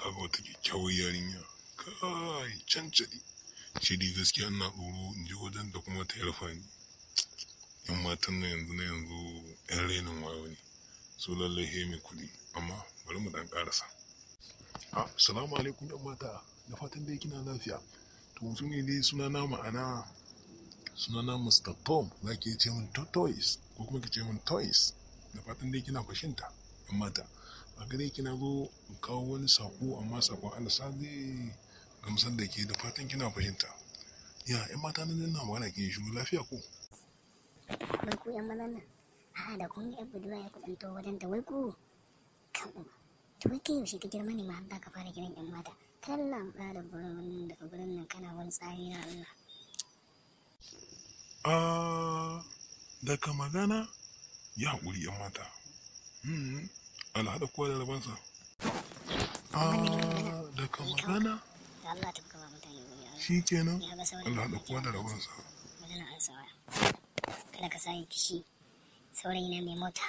kaga wata kyakkyawar yarinya kai cancali shi dai gaskiya ina tsoro in ji wajen da kuma ta yarfa ni. Yan matan na yanzu yan renin wayo ne su lallai he mai kuɗi amma bari mu dan karasa. Assalamu alaikum yan mata, da fatan dai kina lafiya. To su ne dai sunana Mr. Tom, za ki ce min toys ko kuma ki ce min toys, da fatan dai kina fahimta yan mata. A gare kina zo in kawo wani sako amma sakon alasa zai gamsar da ke, da fatan kina fahimta. Ya yan mata nan na magana kin shiru lafiya ko? Wai ku yan mazan nan, da kun yi budurwa ya kudanto wajen ta wai ku kan to wai kai yaushe ka girma ne ma har ka fara kiran yan mata. Kalla ba da burin daga gurin nan kana wani tsari na Allah. Daga magana ya haƙuri yan mata. Alhaɗa kowa da rabansa. Daga magana shi kenan alhaɗa kowa da rabansa. Kada ka sa kishi saurayi na mai mota.